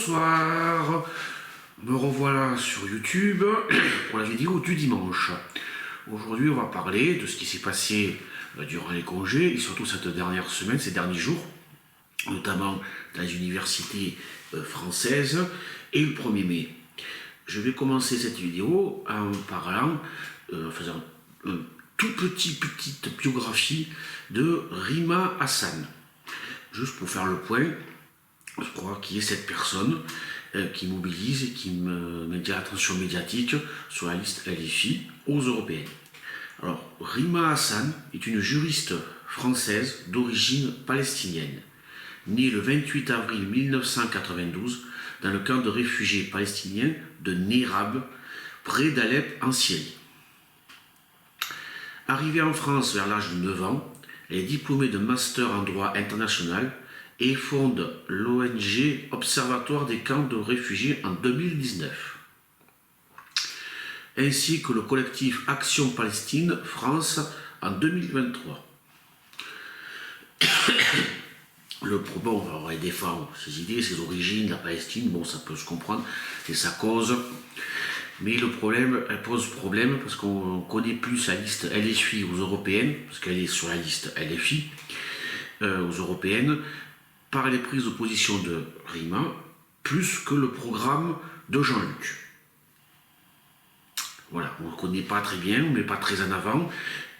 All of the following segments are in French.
Bonsoir, me revoilà sur YouTube pour la vidéo du dimanche. Aujourd'hui on va parler de ce qui s'est passé durant les congés et surtout cette dernière semaine, ces derniers jours, notamment dans les universités françaises et le 1er mai. Je vais commencer cette vidéo en parlant, en faisant une petite biographie de Rima Hassan. Juste pour faire le point, je crois qu'il y a cette personne qui mobilise et qui maintient l'attention médiatique sur la liste LFI aux européennes. Alors, Rima Hassan est une juriste française d'origine palestinienne, née le 28 avril 1992 dans le camp de réfugiés palestiniens de Nerab, près d'Alep en Syrie. Arrivée en France vers l'âge de 9 ans, elle est diplômée de master en droit international et fonde l'ONG Observatoire des camps de réfugiés en 2019, ainsi que le collectif Action Palestine France en 2023. Elle défend ses idées, ses origines, la Palestine, bon, ça peut se comprendre, c'est sa cause. Mais le problème, elle pose problème parce qu'on connaît plus la liste LFI aux européennes, parce qu'elle est sur la liste LFI aux européennes, par les prises de position de Rima, plus que le programme de Jean-Luc. Voilà, on ne le connaît pas très bien, on ne met pas très en avant.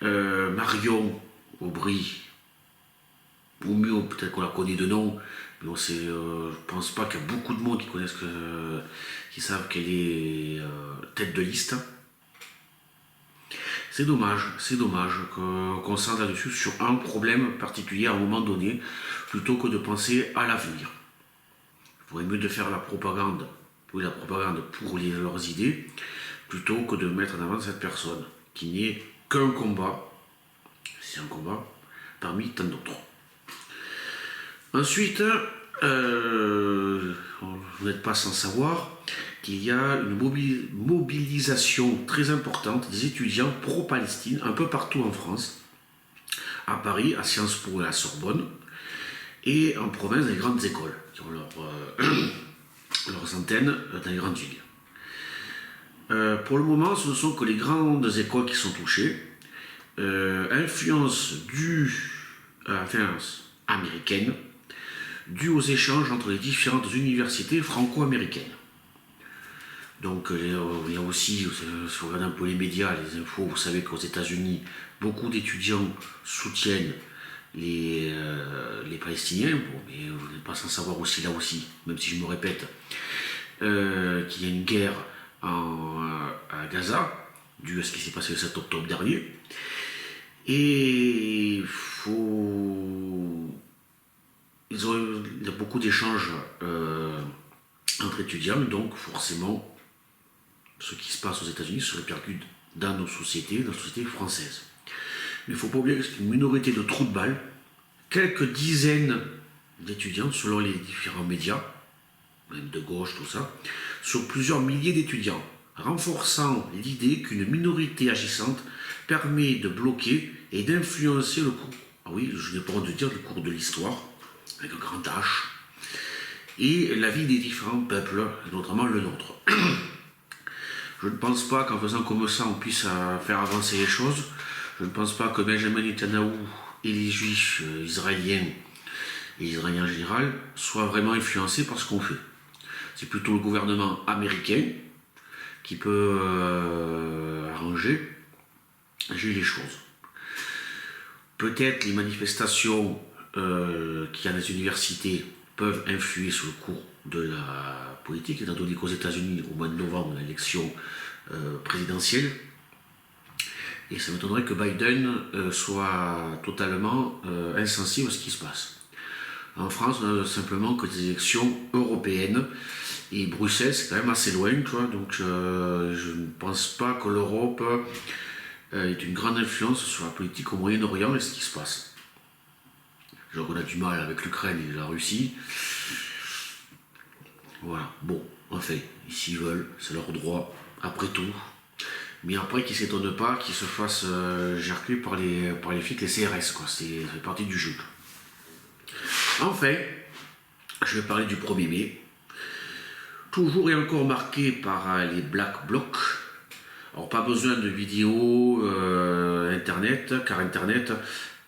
Marion Aubry, ou mieux, peut-être qu'on la connaît de nom, mais je ne pense pas qu'il y a beaucoup de monde qui savent qu'elle est tête de liste. C'est dommage qu'on s'en là-dessus sur un problème particulier à un moment donné, plutôt que de penser à l'avenir. Il faudrait mieux de faire la propagande pour leurs idées, plutôt que de mettre en avant cette personne, qui n'est qu'un combat, c'est un combat parmi tant d'autres. Ensuite, vous n'êtes pas sans savoir qu'il y a une mobilisation très importante des étudiants pro-Palestine un peu partout en France, à Paris, à Sciences Po et à la Sorbonne, et en province, dans les grandes écoles, qui ont leurs antennes dans les grandes villes. Pour le moment, ce ne sont que les grandes écoles qui sont touchées. Influence américaine, due aux échanges entre les différentes universités franco-américaines. Donc il y a aussi, si vous regardez un peu les médias, les infos, vous savez qu'aux États-Unis, beaucoup d'étudiants soutiennent les Palestiniens, bon, mais vous n'êtes pas sans savoir aussi là aussi, même si je me répète, qu'il y a une guerre à Gaza, due à ce qui s'est passé le 7 octobre dernier. Et il y a beaucoup d'échanges entre étudiants, donc forcément, ce qui se passe aux États-Unis se répercute dans nos sociétés, dans la société française. Mais il ne faut pas oublier que c'est une minorité de trous de balles, quelques dizaines d'étudiants, selon les différents médias, même de gauche, tout ça, sur plusieurs milliers d'étudiants, renforçant l'idée qu'une minorité agissante permet de bloquer et d'influencer le cours. Ah oui, je n'ai pas honte de dire le cours de l'histoire, avec un grand H, et la vie des différents peuples, notamment le nôtre. Je ne pense pas qu'en faisant comme ça, on puisse faire avancer les choses. Je ne pense pas que Benjamin Netanyahu et les juifs israéliens, et israéliens en général, soient vraiment influencés par ce qu'on fait. C'est plutôt le gouvernement américain qui peut arranger les choses. Peut-être les manifestations qu'il y a dans les universités peuvent influer sur le cours de la politique, étant donné qu'aux États-Unis, au mois de novembre, l'élection présidentielle, et ça m'étonnerait que Biden soit totalement insensible à ce qui se passe. En France, on a simplement que des élections européennes, et Bruxelles, c'est quand même assez loin, donc je ne pense pas que l'Europe ait une grande influence sur la politique au Moyen-Orient et ce qui se passe. On a du mal avec l'Ukraine et la Russie. Voilà, bon, enfin, s'ils veulent, c'est leur droit, après tout. Mais après, qu'ils ne s'étonnent pas qu'ils se fassent gercler par les flics, les CRS, quoi. Ça fait partie du jeu. Enfin, je vais parler du 1er mai. toujours et encore marqué par les Black Blocs. Alors pas besoin de vidéos Internet, car Internet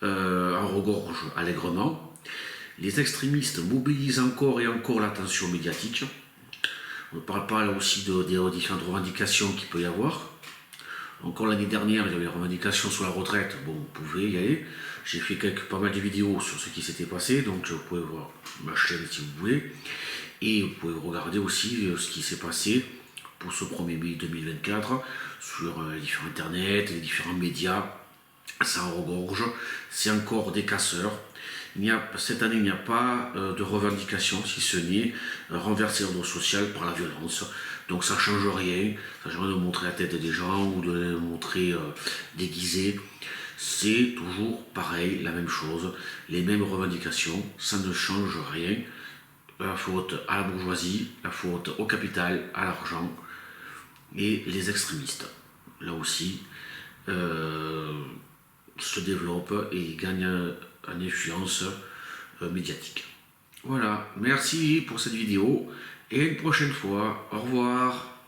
en regorge allègrement. Les extrémistes mobilisent encore et encore l'attention médiatique. On ne parle pas là aussi des différentes revendications qu'il peut y avoir. Encore l'année dernière, il y avait les revendications sur la retraite. Bon, vous pouvez y aller. J'ai fait pas mal de vidéos sur ce qui s'était passé, donc vous pouvez voir ma chaîne si vous voulez. Et vous pouvez regarder aussi ce qui s'est passé pour ce 1er mai 2024 sur les différents internet, les différents médias. Ça en regorge. C'est encore des casseurs. Cette année, il n'y a pas de revendication, si ce n'est renverser l'ordre social par la violence. Donc ça ne change rien. Ça ne change rien de montrer la tête des gens ou de les montrer déguisés. C'est toujours pareil, la même chose, les mêmes revendications. Ça ne change rien. La faute à la bourgeoisie, la faute au capital, à l'argent et les extrémistes. Là aussi, se développent et gagnent en influence médiatique. Voilà, merci pour cette vidéo et à une prochaine fois. Au revoir.